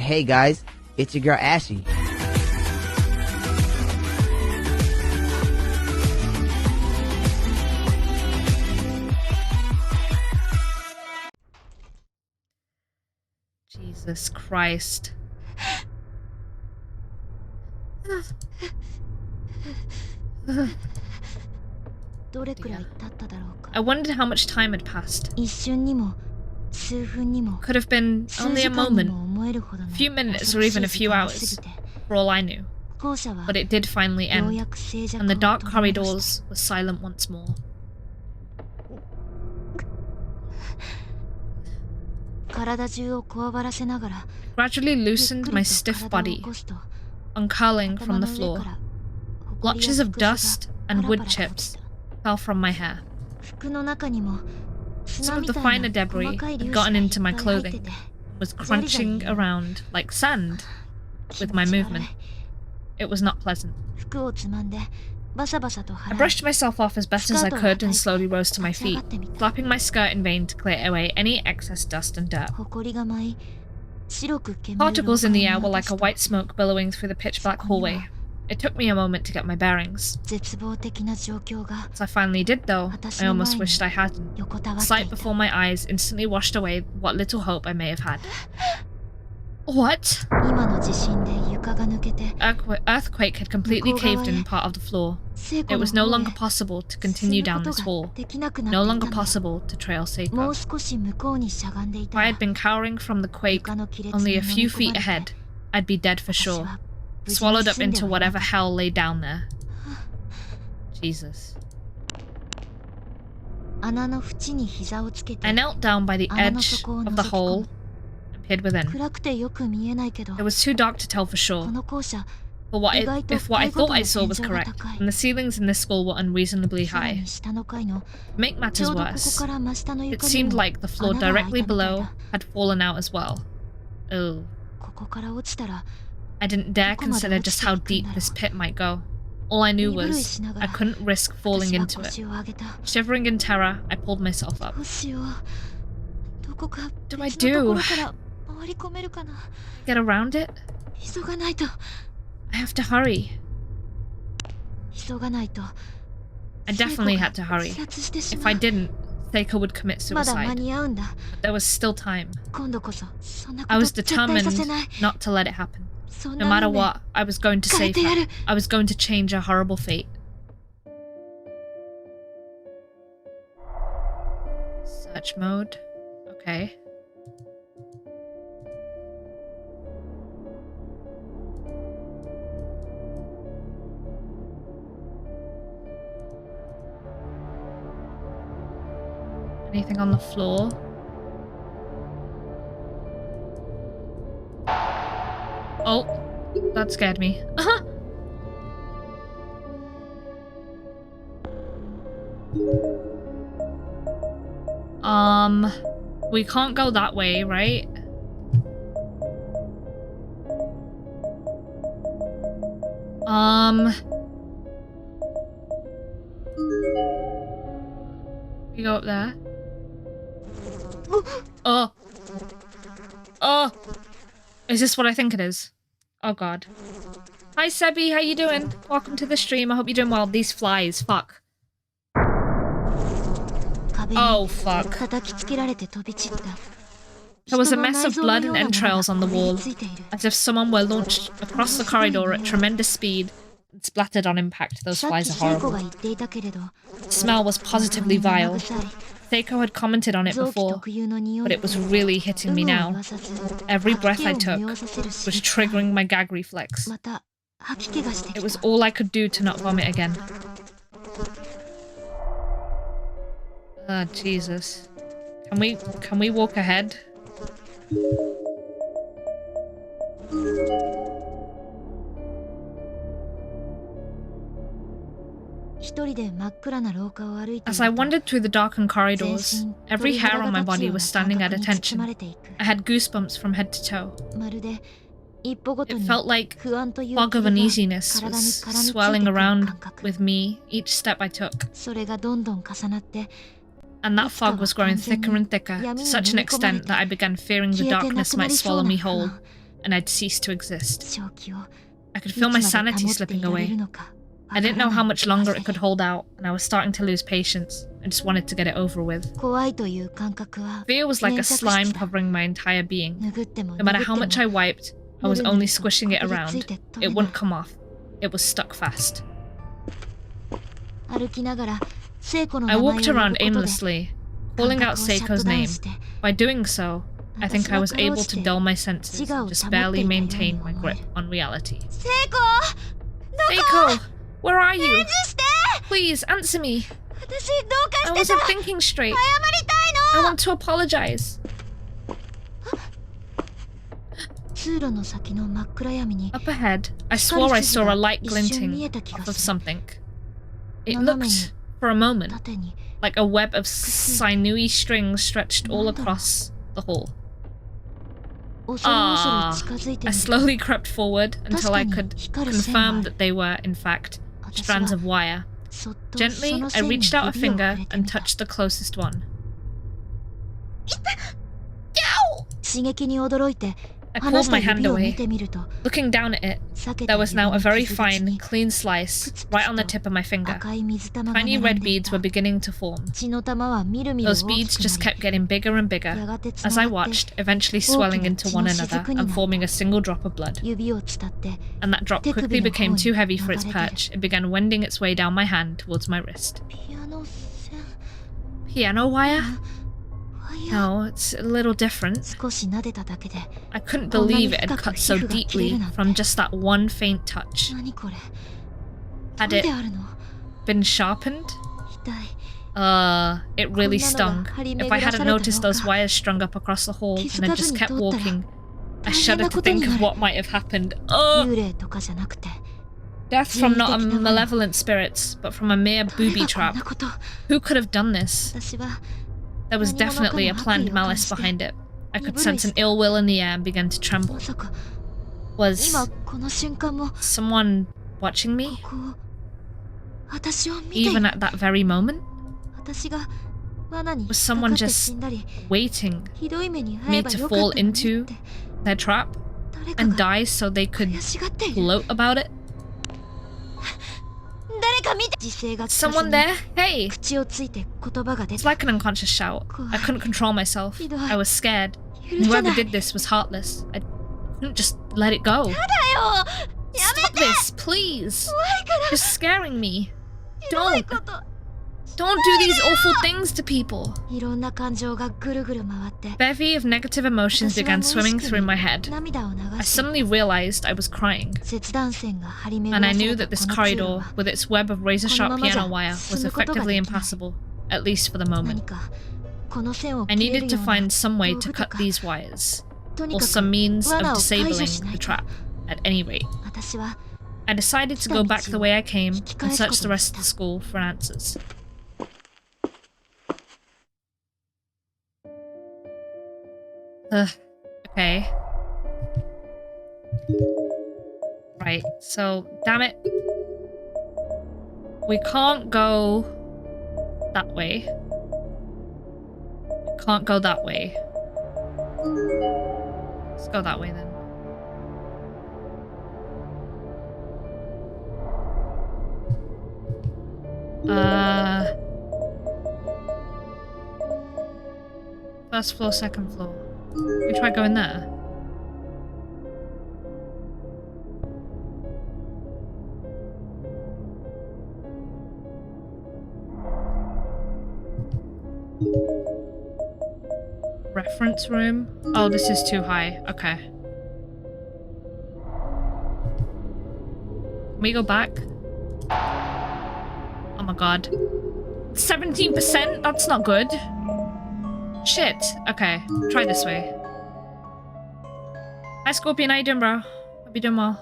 Hey guys, it's your girl Ashy. Jesus Christ. I wondered how much time had passed. Could have been only a moment, a few minutes or even a few hours, for all I knew. But it did finally end, and the dark corridors were silent once more. I gradually loosened my stiff body, uncurling from the floor. Blotches of dust and wood chips fell from my hair. Some of the finer debris had gotten into my clothing and was crunching around like sand with my movement. It was not pleasant. I brushed myself off as best as I could and slowly rose to my feet, flapping my skirt in vain to clear away any excess dust and dirt. Particles in the air were like a white smoke billowing through the pitch-black hallway. It took me a moment to get my bearings. As I finally did, though, I almost wished I hadn't. The sight before my eyes instantly washed away what little hope I may have had. What? Earthquake had completely caved in part of the floor. It was no longer possible to continue down this hall. No longer possible to trail Seiko. If I had been cowering from the quake only a few feet ahead, I'd be dead for sure. Swallowed up into whatever hell lay down there. Jesus. I knelt down by the edge of the hole and peered within. It was too dark to tell for sure. But if what I thought I saw was correct, and the ceilings in this school were unreasonably high. To make matters worse, it seemed like the floor directly below had fallen out as well. Oh. I didn't dare consider just how deep this pit might go. All I knew was I couldn't risk falling into it. Shivering in terror, I pulled myself up. What do I do? Get around it? I have to hurry. I definitely had to hurry. If I didn't, Seiko would commit suicide. But there was still time. I was determined not to let it happen. No matter what, I was going to save her. I was going to change her horrible fate. Search mode. Okay. Anything on the floor? Oh, that scared me. We can't go that way, right? We go up there. Oh. Oh. Is this what I think it is? Oh god. Hi Sebi, how you doing? Welcome to the stream, I hope you're doing well. These flies, fuck. Oh fuck. There was a mess of blood and entrails on the wall, as if someone were launched across the corridor at tremendous speed and splattered on impact. Those flies are horrible. The smell was positively vile. Seiko had commented on it before, but it was really hitting me now. Every breath I took was triggering my gag reflex. It was all I could do to not vomit again. Ah, Jesus. Can we walk ahead? As I wandered through the darkened corridors, every hair on my body was standing at attention. I had goosebumps from head to toe. It felt like a fog of uneasiness was swirling around with me each step I took. And that fog was growing thicker and thicker, to such an extent that I began fearing the darkness might swallow me whole. and I'd ceased to exist. I could feel my sanity slipping away. I didn't know how much longer it could hold out, and I was starting to lose patience. I just wanted to get it over with. Fear was like a slime covering my entire being. No matter how much I wiped, I was only squishing it around. It wouldn't come off. It was stuck fast. I walked around aimlessly, calling out Seiko's name. By doing so, I think I was able to dull my senses and just barely maintain my grip on reality. Seiko! Where are you? Please, answer me. I wasn't thinking straight. I want to apologize. Up ahead, I swore I saw a light glinting off of something. It looked, for a moment, like a web of sinewy strings stretched all across the hall. I slowly crept forward until I could confirm that they were, in fact, strands of wire. Gently, I reached out a finger and touched the closest one. I pulled my hand away. Looking down at it, there was now a very fine, clean slice right on the tip of my finger. Tiny red beads were beginning to form. Those beads just kept getting bigger and bigger, as I watched, eventually swelling into one another and forming a single drop of blood. And that drop quickly became too heavy for its perch. It began wending its way down my hand towards my wrist. Piano wire? No, it's a little different. I couldn't believe it had cut so deeply from just that one faint touch. Had it been sharpened? It really stung. If I hadn't noticed those wires strung up across the hall and had just kept walking, I shudder to think of what might have happened. Death from not a malevolent spirits, but from a mere booby trap. Who could have done this? There was definitely a planned malice behind it. I could sense an ill will in the air and began to tremble. Was someone watching me? Even at that very moment? Was someone just waiting me to fall into their trap and die so they could gloat about it? Someone there? Hey! It's like an unconscious shout. I couldn't control myself. I was scared. And whoever did this was heartless. I couldn't just let it go. Stop this, please! You're scaring me. Don't do these awful things to people. Bevy of negative emotions began swimming through my head. I suddenly realized I was crying. And I knew that this corridor, with its web of razor-sharp piano wire, was effectively impassable, at least for the moment. I needed to find some way to cut these wires, or some means of disabling the trap, at any rate. I decided to go back the way I came and search the rest of the school for answers. Okay. Right, so, damn it. We can't go that way. We can't go that way. Let's go that way then. First floor, second floor. We try going there. Reference room? Oh, this is too high. Okay. Can we go back? Oh my god. 17%? That's not good. Shit. Okay. Try this way. Hi Scorpion, how you doing, bro? Hope you doing well.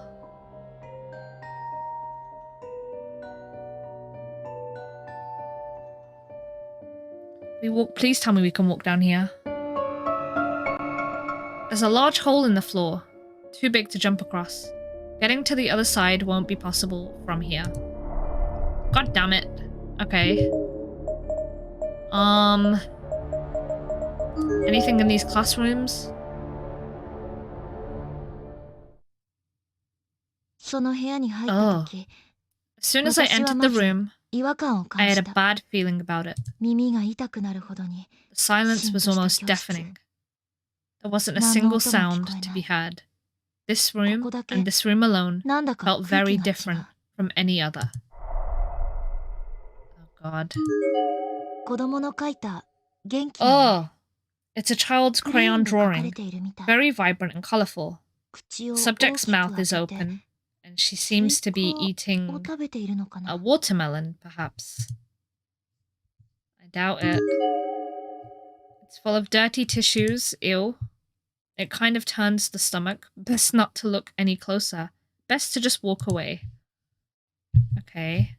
We walk. Please tell me we can walk down here. There's a large hole in the floor, too big to jump across. Getting to the other side won't be possible from here. God damn it. Okay. Anything in these classrooms? Oh. As soon as I entered the room, I had a bad feeling about it. The silence was almost deafening. There wasn't a single sound to be heard. This room, and this room alone, felt very different from any other. Oh God. Oh! It's a child's crayon drawing, very vibrant and colourful. The subject's mouth is open, and she seems to be eating a watermelon, perhaps. I doubt it. It's full of dirty tissues, ew. It kind of turns the stomach. Best not to look any closer. Best to just walk away. Okay.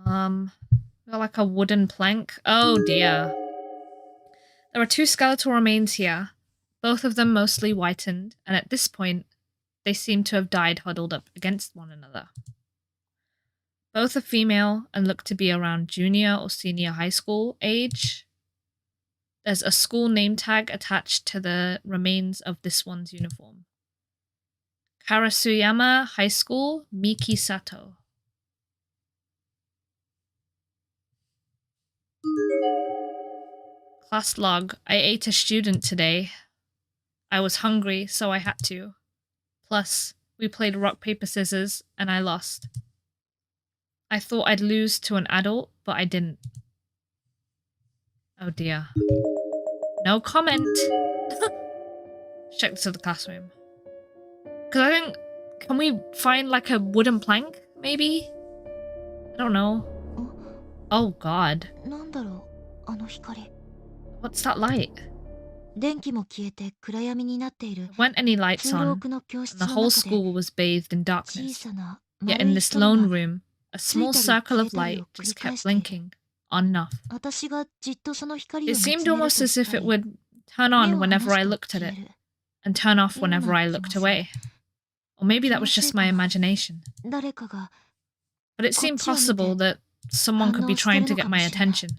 Got like a wooden plank. Oh dear. There are two skeletal remains here, both of them mostly whitened, and at this point, they seem to have died huddled up against one another. Both are female and look to be around junior or senior high school age. There's a school name tag attached to the remains of this one's uniform. Karasuyama High School, Miki Sato. Class log. I ate a student today. I was hungry, so I had to. Plus, we played rock, paper, scissors, and I lost. I thought I'd lose to an adult, but I didn't. Oh dear. No comment. Check this of the classroom. Because I think... Can we find like a wooden plank, maybe? I don't know. Oh God. What's that light? There weren't any lights on, and the whole school was bathed in darkness. Yet in this lone room, a small circle of light just kept blinking, on and off. It seemed almost as if it would turn on whenever I looked at it, and turn off whenever I looked away. Or maybe that was just my imagination. But it seemed possible that someone could be trying to get my attention.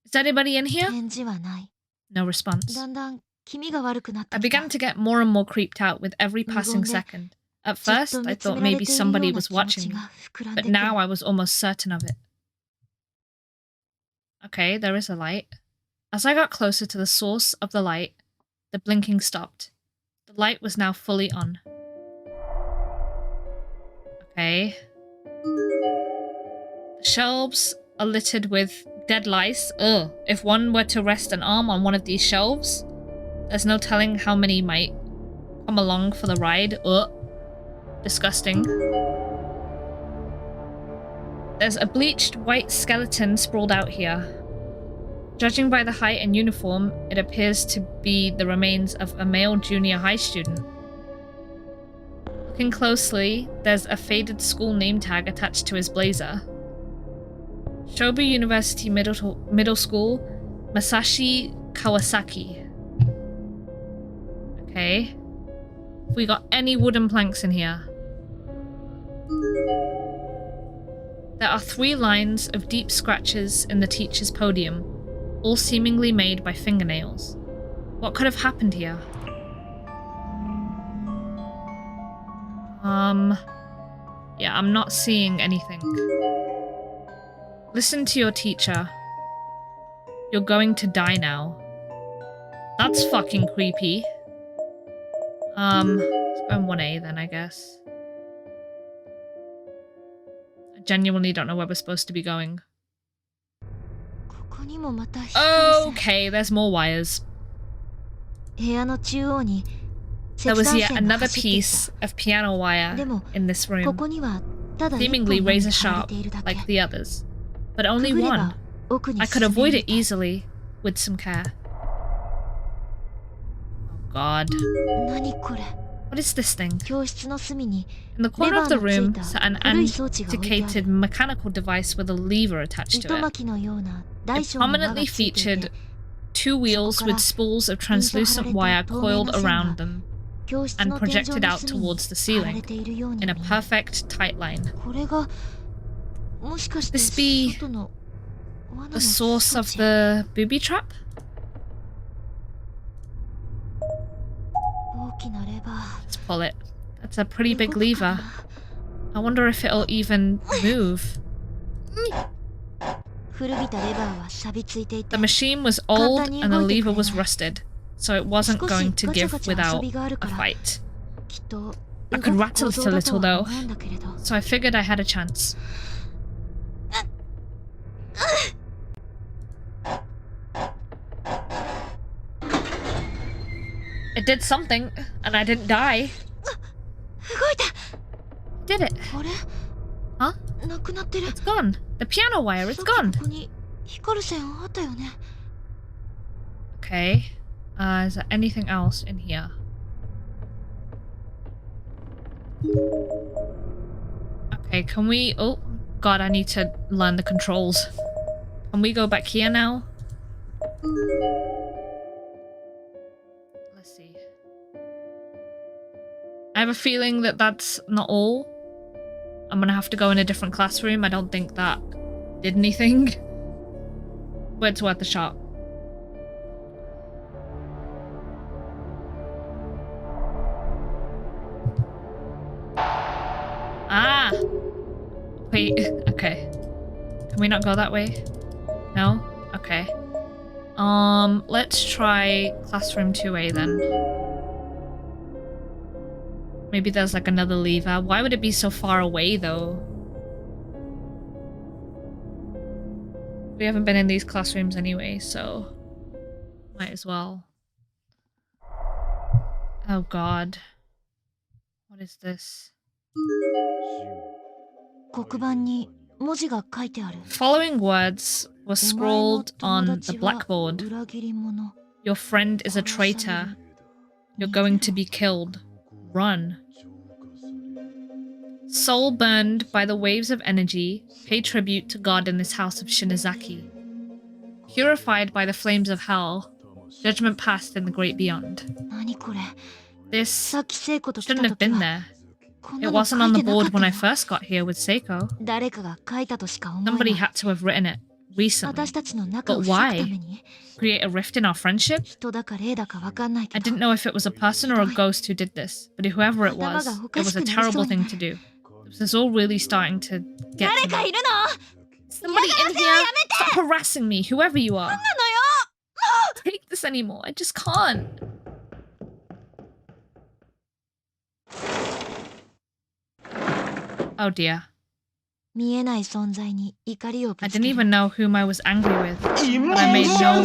Is anybody in here? No response. I began to get more and more creeped out with every passing second. At first, I thought maybe somebody was watching me, but now I was almost certain of it. Okay, there is a light. As I got closer to the source of the light, the blinking stopped. The light was now fully on. Okay. The shelves are littered with dead lice. Ugh. If one were to rest an arm on one of these shelves, there's no telling how many might come along for the ride. Ugh. Disgusting. There's a bleached white skeleton sprawled out here. Judging by the height and uniform, it appears to be the remains of a male junior high student. Looking closely, there's a faded school name tag attached to his blazer. Shobu University Middle School, Masashi Kawasaki. Okay. Have we got any wooden planks in here? There are 3 lines of deep scratches in the teacher's podium, all seemingly made by fingernails. What could have happened here? Yeah, I'm not seeing anything. Listen to your teacher. You're going to die now. That's fucking creepy. Let's go in 1A then, I guess. I genuinely don't know where we're supposed to be going. Okay, there's more wires. There was yet another piece of piano wire in this room, seemingly razor sharp like the others, but only one. I could avoid it easily with some care. Oh God. What is this thing? In the corner of the room sat an antiquated mechanical device with a lever attached to it. It prominently featured 2 wheels with spools of translucent wire coiled around them and projected out towards the ceiling in a perfect tight line. Could this be the source of the booby trap? Let's pull it. That's a pretty big lever. I wonder if it'll even move. The machine was old and the lever was rusted, so it wasn't going to give without a fight. I could rattle it a little though, so I figured I had a chance. It did something, and I didn't die. Did it? Huh? It's gone. The piano wire, it's gone. Okay. Is there anything else in here? Okay, can we... Oh, God, I need to learn the controls. Can we go back here now? Let's see. I have a feeling that that's not all. I'm gonna have to go in a different classroom. I don't think that did anything. But it's worth a shot. Ah! Wait, okay. Can we not go that way? No? Okay. Let's try classroom 2A then. Maybe there's like another lever. Why would it be so far away though? We haven't been in these classrooms anyway, so might as well. Oh God. What is this? Following words were scrawled on the blackboard. Your friend is a traitor. You're going to be killed. Run. Soul burned by the waves of energy, pay tribute to God in this house of Shinozaki. Purified by the flames of hell, judgment passed in the great beyond. This shouldn't have been there. It wasn't on the board when I first got here with Seiko. Somebody had to have written it recently. But why? Create a rift in our friendship? I didn't know if it was a person or a ghost who did this, but whoever it was a terrible thing to do. This is all really starting to get to me. Somebody in here! Stop harassing me, whoever you are! Take this anymore, I just can't. Oh dear. I didn't even know whom I was angry with, but I made no...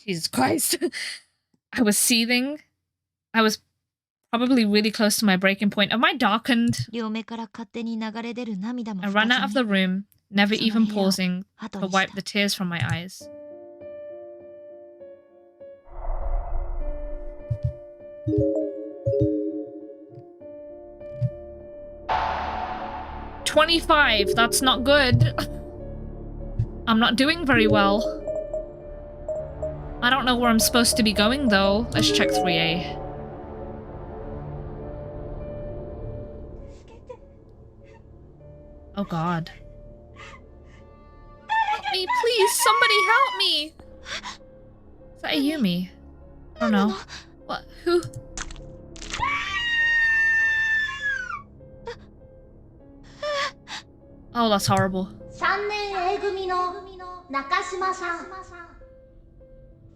Jesus Christ. I was seething. I was probably really close to my breaking point. Am I darkened? I ran out of the room, never even pausing to wipe the tears from my eyes. $25, that's not good. I'm not doing very well. I don't know where I'm supposed to be going though. Let's check 3A. Oh God. Help me, please, somebody help me! Is that Ayumi? I don't know. What? Who? Oh, that's horrible. 3年 A 組の中島さん。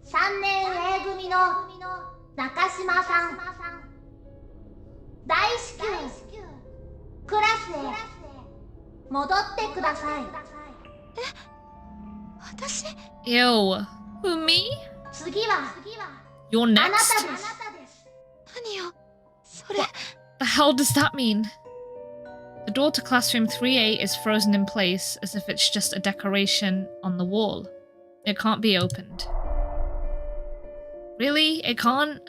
3年 A 組の中島さん。大至急クラスへ戻ってください。え、私？ Ew. Who, me? 次は You're next? あなたです。何よ、それ。What the hell does that mean? The door to classroom 3A is frozen in place as if it's just a decoration on the wall. It can't be opened. Really? It can't?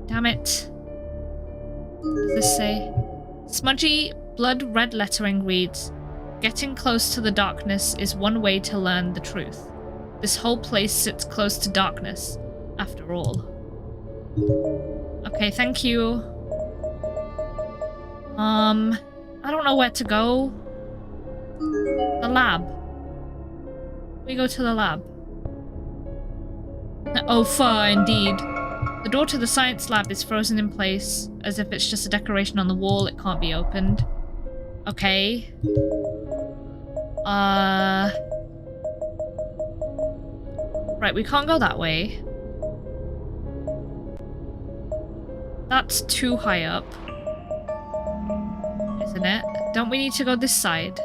Damn it. What does this say? Smudgy, blood red lettering reads, "Getting close to the darkness is one way to learn the truth. This whole place sits close to darkness, after all." Okay, thank you. I don't know where to go. The lab. We go to the lab. Oh, fur, indeed. The door to the science lab is frozen in place, as if it's just a decoration on the wall. It can't be opened. Okay. Right, we can't go that way. That's too high up. Isn't it? Don't we need to go this side?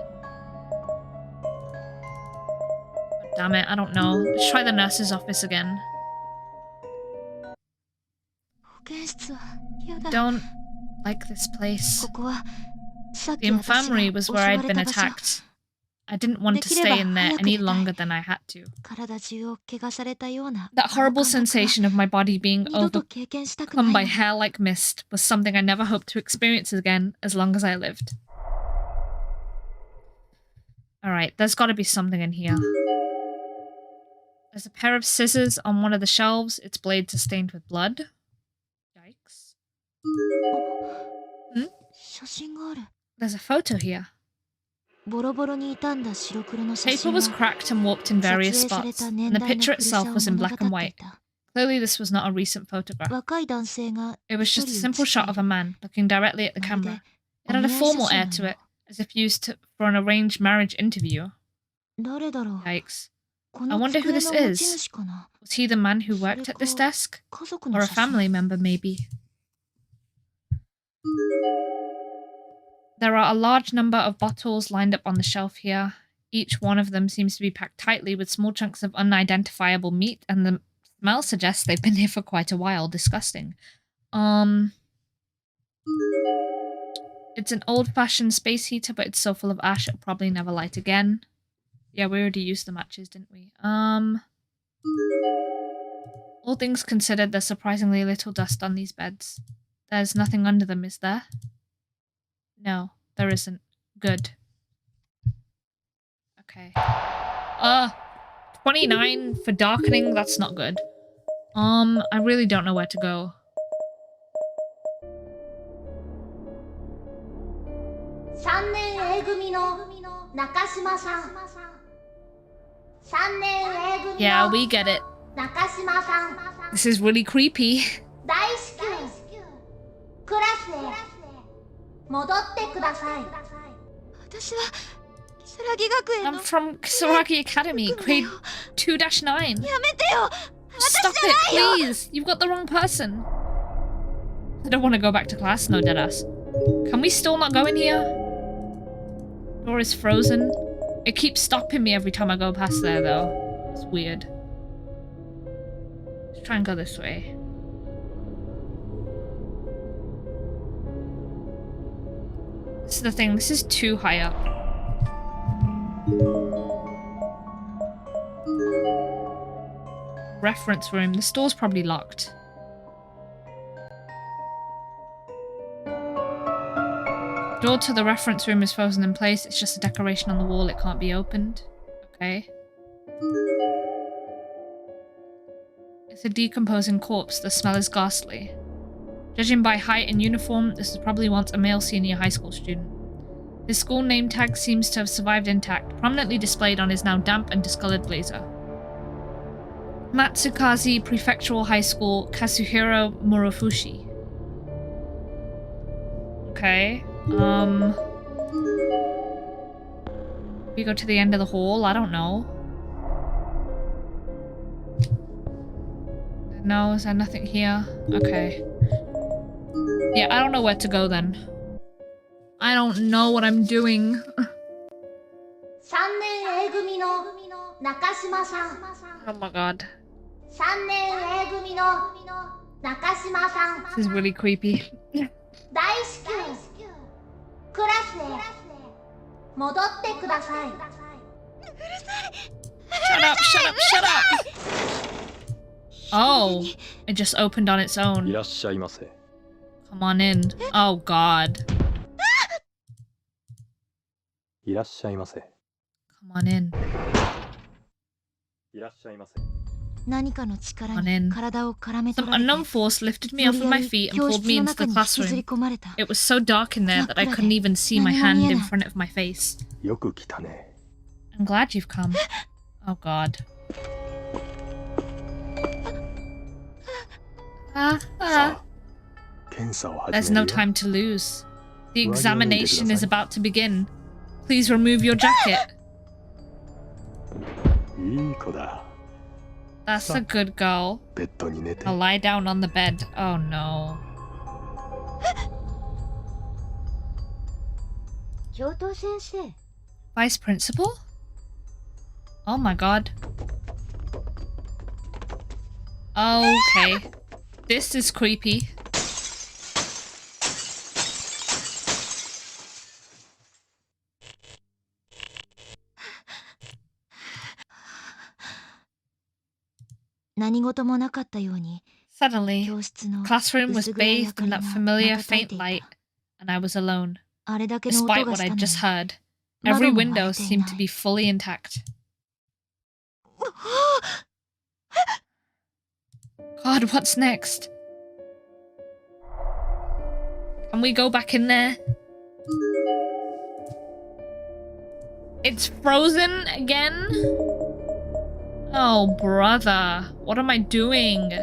Damn it, I don't know. Let's try the nurse's office again. Don't like this place. The infirmary was where I'd been attacked. I didn't want to stay in there any longer than I had to. That horrible sensation of my body being overcome by hair-like mist was something I never hoped to experience again as long as I lived. Alright, there's gotta be something in here. There's a pair of scissors on one of the shelves. Its blades are stained with blood. Yikes. Hmm? There's a photo here. Paper was cracked and warped in various spots, and the picture itself was in black and white. Clearly this was not a recent photograph. It was just a simple shot of a man, looking directly at the camera. It had a formal air to it, as if used for an arranged marriage interview. Yikes. I wonder who this is. Was he the man who worked at this desk? Or a family member, maybe? There are a large number of bottles lined up on the shelf here. Each one of them seems to be packed tightly with small chunks of unidentifiable meat, and the smell suggests they've been here for quite a while. Disgusting. It's an old-fashioned space heater, but it's so full of ash it'll probably never light again. Yeah, we already used the matches, didn't we? All things considered, there's surprisingly little dust on these beds. There's nothing under them, is there? No, there isn't. Good. Okay. 29 for darkening, that's not good. I really don't know where to go. Yeah, we get it. This is really creepy. I'm from Kisaragi Academy, grade 2-9. Stop it, please! You've got the wrong person. I don't want to go back to class, no deadass. Can we still not go in here? Door is frozen. It keeps stopping me every time I go past there, though. It's weird. Let's try and go this way. This is the thing, this is too high up. Reference room. The store's probably locked. Door to the reference room is frozen in place. It's just a decoration on the wall. It can't be opened. Okay. It's a decomposing corpse. The smell is ghastly. Judging by height and uniform, this is probably once a male senior high school student. His school name tag seems to have survived intact, prominently displayed on his now damp and discolored blazer. Matsukaze Prefectural High School, Kazuhiro Morofushi. Okay. We go to the end of the hall? I don't know. No, is there nothing here? Okay. Yeah, I don't know where to go then. I don't know what I'm doing. Oh my god. This is really creepy. Shut up, shut up, shut up! Oh, it just opened on its own. Come on in. Oh god. Come on in. Come on in. Some unknown force lifted me off of my feet and pulled me into the classroom. It was so dark in there that I couldn't even see my hand in front of my face. I'm glad you've come. Oh god. There's no time to lose. The examination is about to begin. Please remove your jacket. That's a good girl. I'll lie down on the bed. Oh no. Vice principal? Oh my god. Okay. This is creepy. Suddenly, the classroom was bathed in that familiar faint light, and I was alone. Despite what I'd just heard, every window seemed to be fully intact. God, what's next? Can we go back in there? It's frozen again? Oh, brother. What am I doing?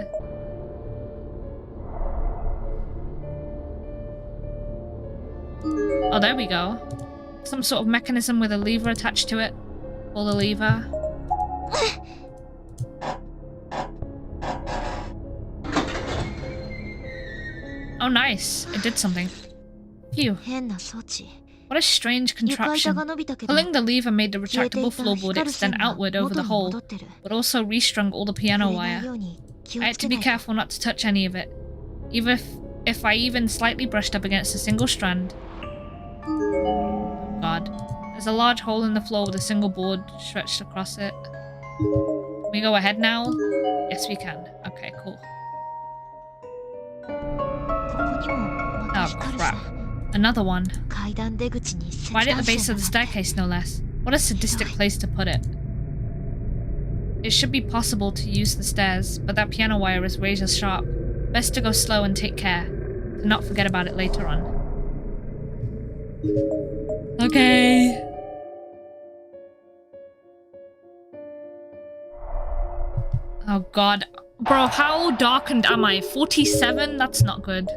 Oh, there we go. Some sort of mechanism with a lever attached to it. Pull the lever. Oh, nice. It did something. Phew. What a strange contraption. Pulling the lever made the retractable floorboard extend outward over the hole, but also restrung all the piano wire. I had to be careful not to touch any of it, even if I even slightly brushed up against a single strand. Oh god. There's a large hole in the floor with a single board stretched across it. Can we go ahead now? Yes, we can. Okay, cool. Oh crap. Another one. Right at the base of the staircase, no less. What a sadistic place to put it. It should be possible to use the stairs, but that piano wire is razor sharp. Best to go slow and take care, to not forget about it later on. Okay. Oh god. Bro, how darkened am I? 47? That's not good.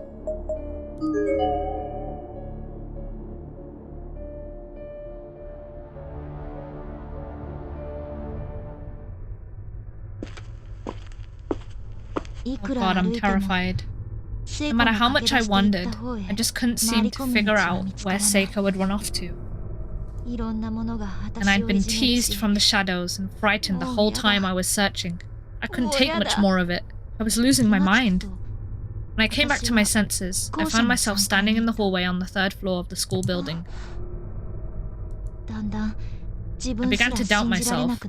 Oh god, I'm terrified. No matter how much I wondered, I just couldn't seem to figure out where Seiko had run off to. And I'd been teased from the shadows and frightened the whole time I was searching. I couldn't take much more of it. I was losing my mind. When I came back to my senses, I found myself standing in the hallway on the 3rd floor of the school building. I began to doubt myself,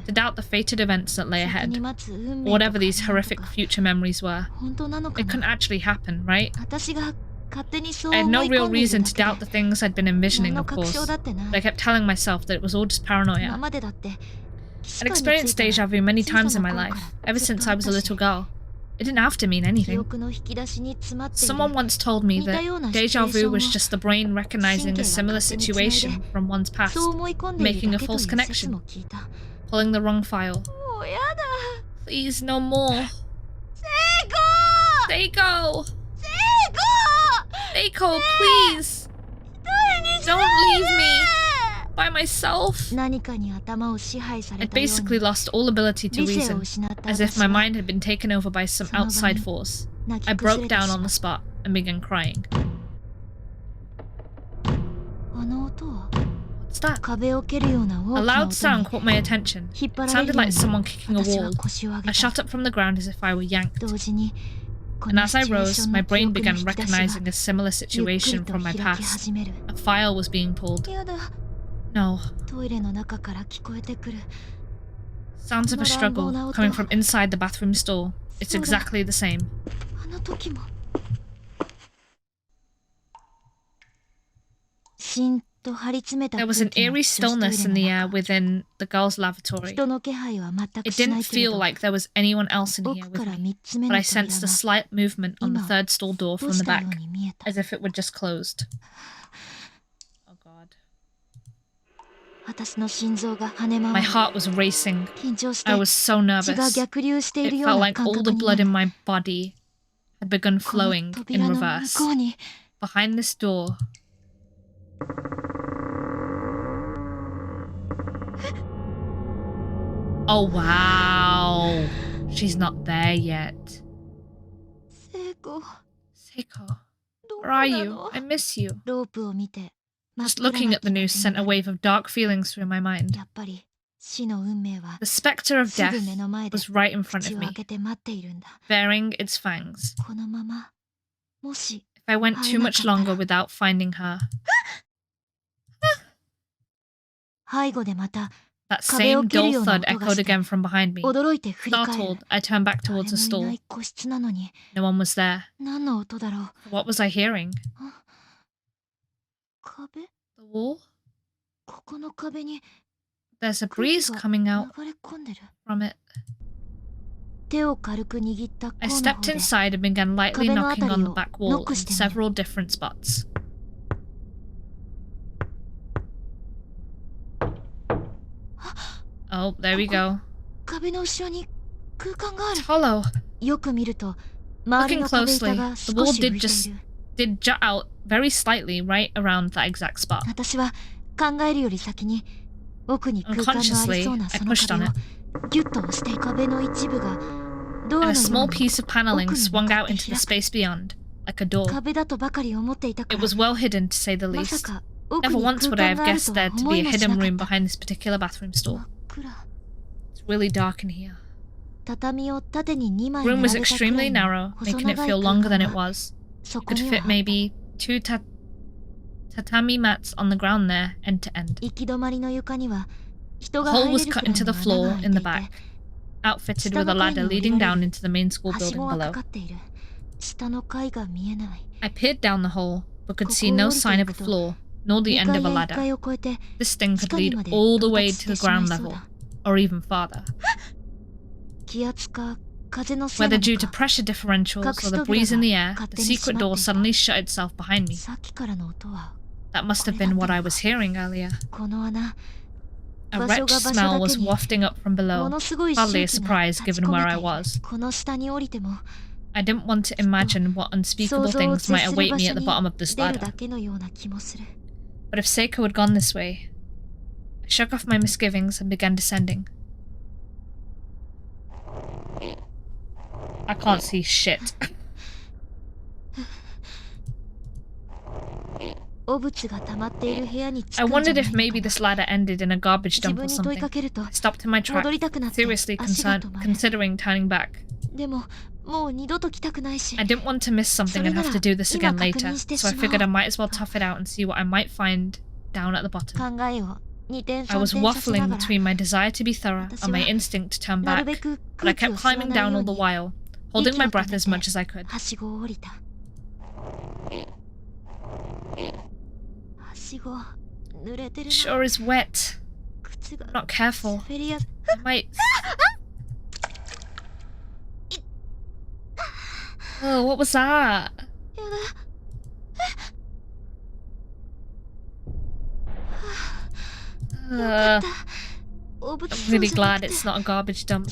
to doubt the fated events that lay ahead, or whatever these horrific future memories were. It couldn't actually happen, right? I had no real reason to doubt the things I'd been envisioning, of course, but I kept telling myself that it was all just paranoia. I'd experienced deja vu many times in my life, ever since I was a little girl. It didn't have to mean anything. Someone once told me that deja vu was just the brain recognizing a similar situation from one's past, making a false connection, pulling the wrong file. Please, no more. Seiko! Seiko, please! Don't leave me! By myself. I'd basically lost all ability to reason, as if my mind had been taken over by some outside force. I broke down on the spot and began crying. What's that? A loud sound caught my attention. It sounded like someone kicking a wall. I shot up from the ground as if I were yanked. And as I rose, my brain began recognizing a similar situation from my past. A file was being pulled. No. Sounds of a struggle coming from inside the bathroom stall. It's exactly the same. There was an eerie stillness in the air within the girls' lavatory. It didn't feel like there was anyone else in here with me, but I sensed a slight movement on the 3rd stall door from the back, as if it were just closed. Oh god. My heart was racing. I was so nervous. It felt like all the blood in my body had begun flowing in reverse. Behind this door. Oh, wow. She's not there yet. Seiko, where are you? I miss you. Just looking at the noose sent a wave of dark feelings through my mind. The spectre of death was right in front of me, baring its fangs. If I went too much longer without finding her... That same dull thud echoed again from behind me. Startled, I turned back towards the stall. No one was there. What was I hearing? The wall? There's a breeze coming out from it. I stepped inside and began lightly knocking on the back wall in several different spots. Oh, there we go. It's hollow. Looking closely, the wall did jut out very slightly right around that exact spot. Unconsciously, I pushed on it. And a small piece of paneling swung out into the space beyond, like a door. It was well hidden, to say the least. Never once would I have guessed there to be a hidden room behind this particular bathroom stall. It's really dark in here. The room was extremely narrow, making it feel longer than it was. You could fit maybe 2 tatami mats on the ground there, end to end. The hole was cut into the floor in the back, outfitted with a ladder leading down into the main school building below. I peered down the hole, but could see no sign of a floor, nor the end of a ladder. This thing could lead all the way to the ground level, or even farther. Whether due to pressure differentials or the breeze in the air, the secret door suddenly shut itself behind me. That must have been what I was hearing earlier. A wretched smell was wafting up from below, hardly a surprise given where I was. I didn't want to imagine what unspeakable things might await me at the bottom of this ladder. But if Seiko had gone this way... I shook off my misgivings and began descending. I can't see shit. I wondered if maybe this ladder ended in a garbage dump or something. I stopped in my track, seriously considering turning back. I didn't want to miss something and have to do this again later, so I figured I might as well tough it out and see what I might find down at the bottom. I was waffling between my desire to be thorough and my instinct to turn back, but I kept climbing down all the while, holding my breath as much as I could. It sure is wet. I'm not careful. I might... Oh, what was that? I'm really glad it's not a garbage dump.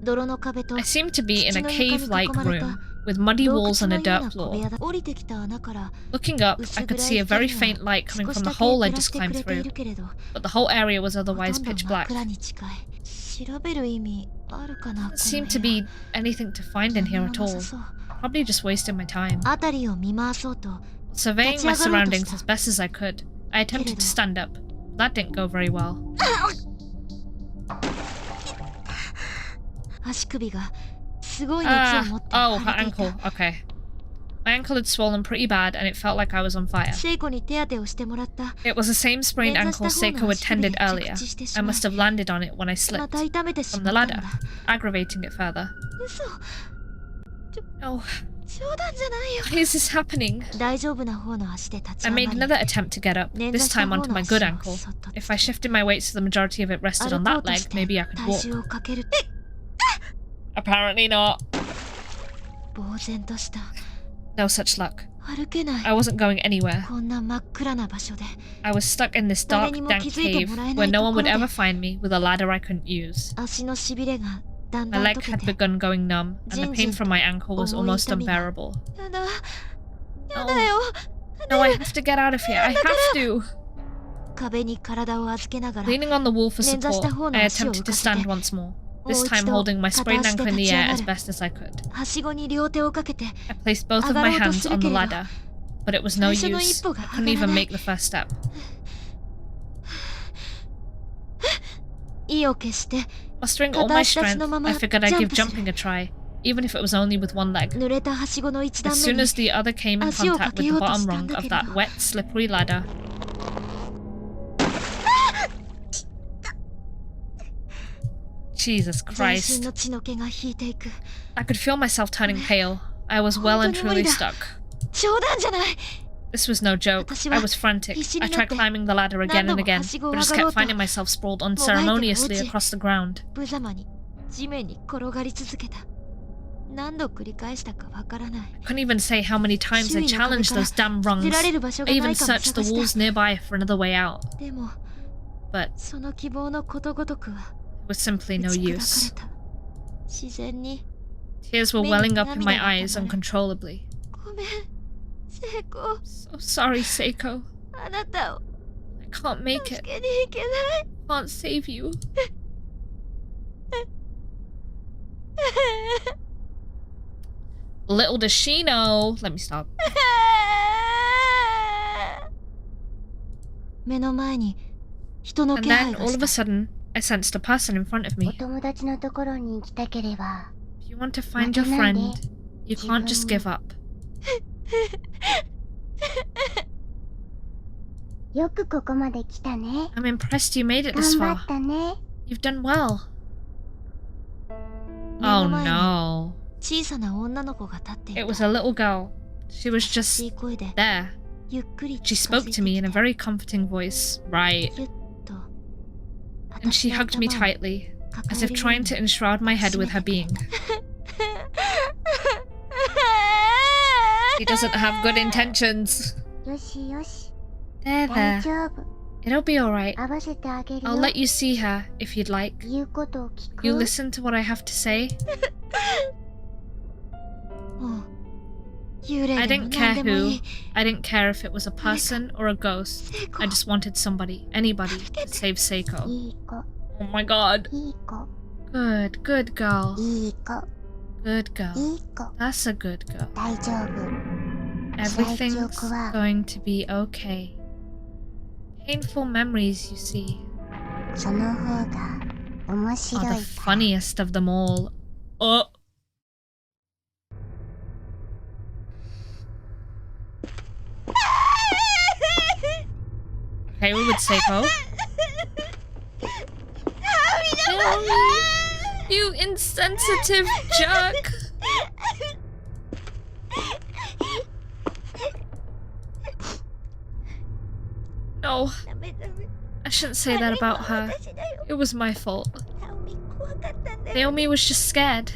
I seem to be in a cave-like room, with muddy walls and a dirt floor. Looking up, I could see a very faint light coming from the hole I just climbed through, but the whole area was otherwise pitch black. Doesn't seem to be anything to find in here at all. Probably just wasting my time. Surveying my surroundings as best as I could, I attempted to stand up. That didn't go very well. Oh, her ankle. Okay. My ankle had swollen pretty bad and it felt like I was on fire. It was the same sprained ankle Seiko had tended earlier. I must have landed on it when I slipped from the ladder, aggravating it further. Oh. Why is this happening? I made another attempt to get up, this time onto my good ankle. If I shifted my weight so the majority of it rested on that leg, maybe I could walk. Apparently not. No such luck. I wasn't going anywhere. I was stuck in this dark, dank cave where no one would ever find me with a ladder I couldn't use. My leg had begun going numb, and the pain from my ankle was almost unbearable. Oh, no, I have to get out of here. I have to. Leaning on the wall for support, I attempted to stand once more, this time holding my sprained ankle in the air as best as I could. I placed both of my hands on the ladder, but it was no use. I couldn't even make the first step. Mustering all my strength, I figured I'd give jumping a try, even if it was only with one leg. As soon as the other came in contact with the bottom rung of that wet, slippery ladder, Jesus Christ. I could feel myself turning pale. I was well and truly stuck. This was no joke. I was frantic. I tried climbing the ladder again and again, but just kept finding myself sprawled unceremoniously across the ground. I couldn't even say how many times I challenged those damn rungs. I even searched the walls nearby for another way out. But it was simply no use. Tears were welling up in my eyes uncontrollably. So sorry, Seiko. I can't make it. I can't save you. Little does she know. Let me stop. And then, all of a sudden, I sensed a person in front of me. If you want to find your friend, you can't just give up. I'm impressed you made it this far. You've done well. Oh no. It was a little girl. She was just there. She spoke to me in a very comforting voice. Right. And she hugged me tightly, as if trying to enshroud my head with her being. She doesn't have good intentions. There. It'll be alright. I'll let you see her, if you'd like. You listen to what I have to say? I didn't care who. I didn't care if it was a person or a ghost. I just wanted somebody, anybody, to save Seiko. Oh my god. Good girl. Good girl. That's a good girl. Everything's going to be okay. Painful memories, you see, are the funniest of them all. Oh. Okay, we would Seiko. You insensitive jerk! No, I shouldn't say that about her. It was my fault. Naomi was just scared.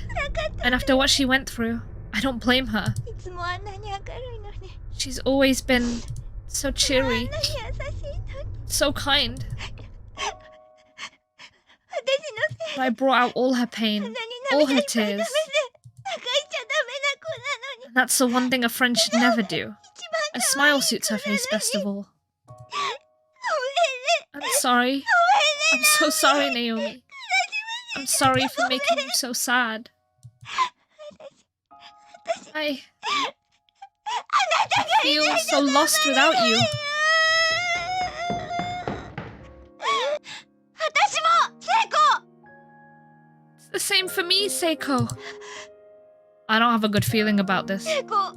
And after what she went through, I don't blame her. She's always been so cheery, so kind. I brought out all her pain, all her tears. And that's the one thing a friend should never do. A smile suits her face best of all. I'm sorry. I'm so sorry, Naomi. I'm sorry for making you so sad. I feel so lost without you. It's the same for me, Seiko. I don't have a good feeling about this. Seiko,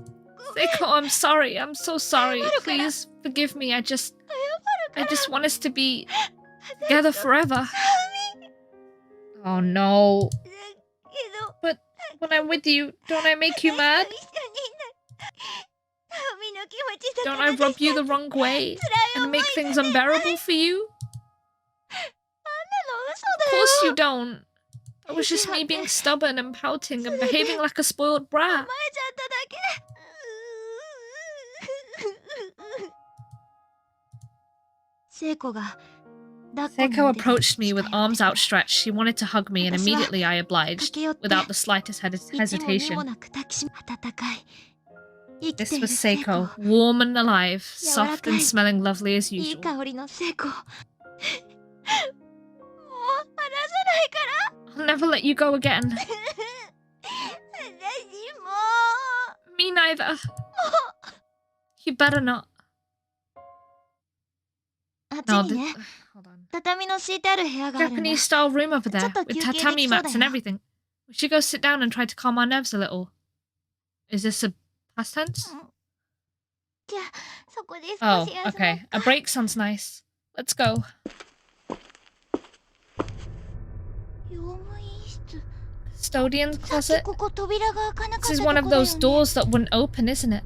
I'm sorry. I'm so sorry. Please forgive me. I just want us to be together forever. Oh no. But when I'm with you, don't I make you mad? Don't I rub you the wrong way and make things unbearable for you? Of course you don't. It was just me being stubborn and pouting and behaving like a spoiled brat. Seiko approached me with arms outstretched. She wanted to hug me, and immediately I obliged, without the slightest hesitation. This was Seiko, warm and alive, soft and smelling lovely as usual. I'll never let you go again. Me neither. You better not. No, hold on. Japanese-style room over there, with tatami mats and everything. We should go sit down and try to calm our nerves a little. Is this a past tense? Oh, okay. A break sounds nice. Let's go. Custodian's closet? This is one of those doors that wouldn't open, isn't it?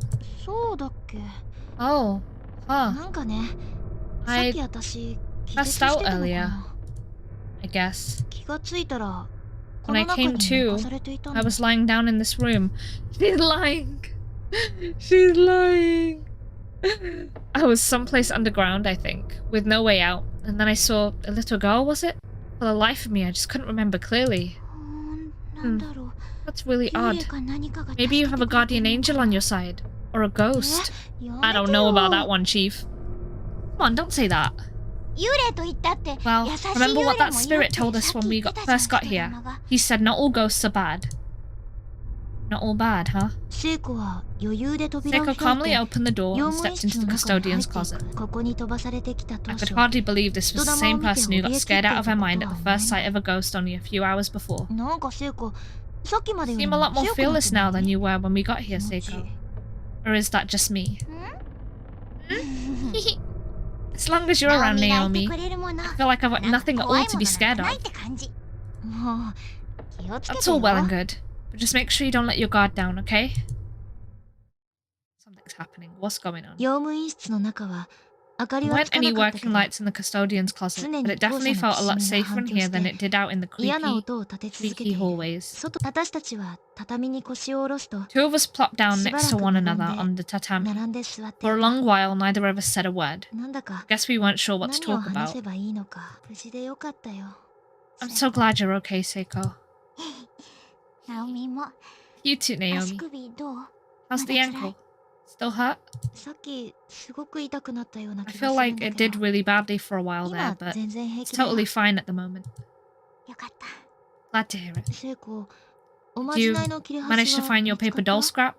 Oh. Huh. I passed out earlier, I guess. When I came to, I was lying down in this room. She's lying. She's lying. I was someplace underground, I think, with no way out. And then I saw a little girl, was it? For the life of me, I just couldn't remember clearly. That's really odd. Maybe you have a guardian angel on your side. Or a ghost. I don't know about that one, Chief. Come on, don't say that. Well, remember what that spirit told us when we first got here? He said not all ghosts are bad. Not all bad, huh? Seiko calmly opened the door and stepped into the custodian's closet. I could hardly believe this was the same person who got scared out of her mind at the first sight of a ghost only a few hours before. You seem a lot more fearless now than you were when we got here, Seiko. Or is that just me? As long as you're around, Naomi, I feel like I've got nothing at all to be scared of. That's all well and good, but just make sure you don't let your guard down, okay? Something's happening. What's going on? There weren't any working lights in the custodian's closet, but it definitely felt a lot safer in here than it did out in the creaky hallways. 2 of us plopped down next to one another on the tatami. For a long while, neither of us said a word. Guess we weren't sure what to talk about. I'm so glad you're okay, Seiko. You too, Naomi. How's the ankle? Still hurt? I feel like it did really badly for a while there, but it's totally fine at the moment. Glad to hear it. Did you manage to find your paper doll scrap?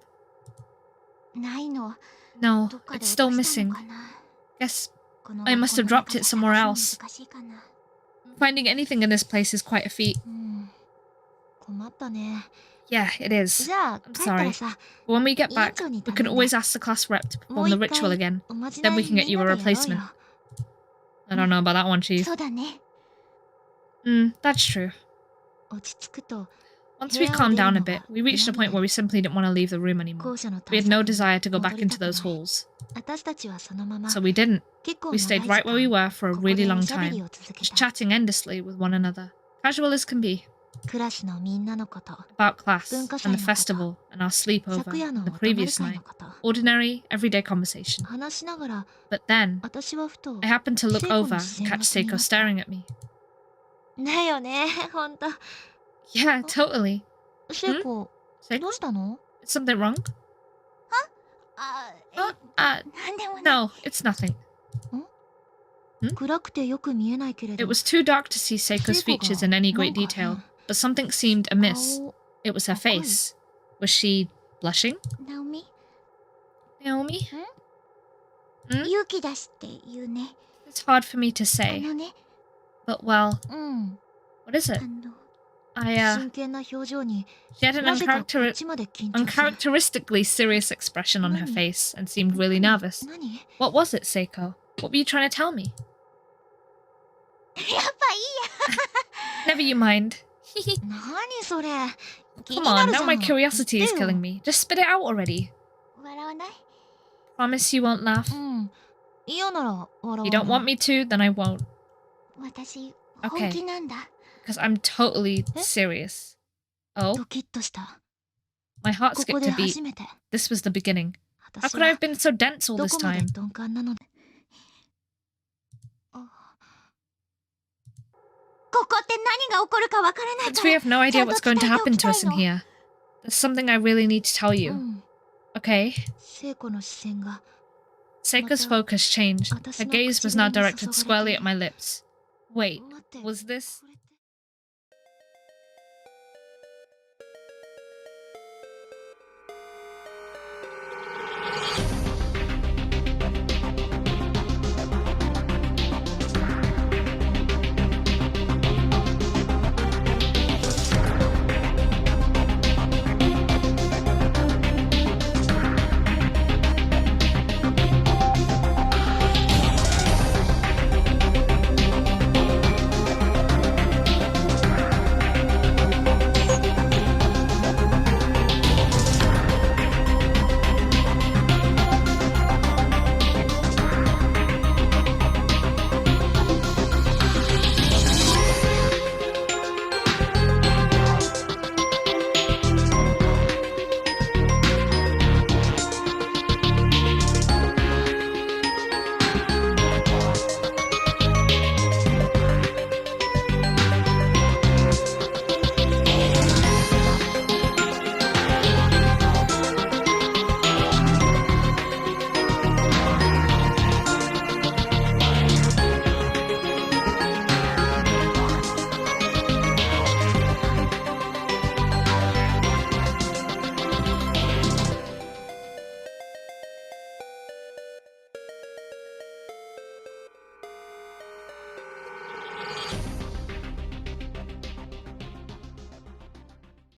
No, it's still missing. Guess I must have dropped it somewhere else. Finding anything in this place is quite a feat. Yeah, it is. I'm sorry. But when we get back, we can always ask the class rep to perform the ritual again. Then we can get you a replacement. I don't know about that one, Chief. That's true. Once we calmed down a bit, we reached a point where we simply didn't want to leave the room anymore. We had no desire to go back into those halls. So we didn't. We stayed right where we were for a really long time, just chatting endlessly with one another, casual as can be. About class, and the festival, and our sleepover, and the previous night. Ordinary, everyday conversation. But then, I happened to look over and catch Seiko staring at me. Yeah, totally. Seiko? Is something wrong? No, it's nothing. It was too dark to see Seiko's features in any great detail, but something seemed amiss. It was her face. Was she blushing? Naomi? It's hard for me to say. But well, what is it? She had an uncharacteristically serious expression on her face and seemed really nervous. What was it, Seiko? What were you trying to tell me? Never you mind. Come on, now my curiosity is killing me. Just spit it out already. Promise you won't laugh? You don't want me to, then I won't. Okay. Because I'm totally serious. Oh? My heart skipped a beat. This was the beginning. How could I have been so dense all this time? Since we have no idea what's going to happen to us in here, there's something I really need to tell you. Okay? Seika's focus changed. Her gaze was now directed squarely at my lips. Wait, was this...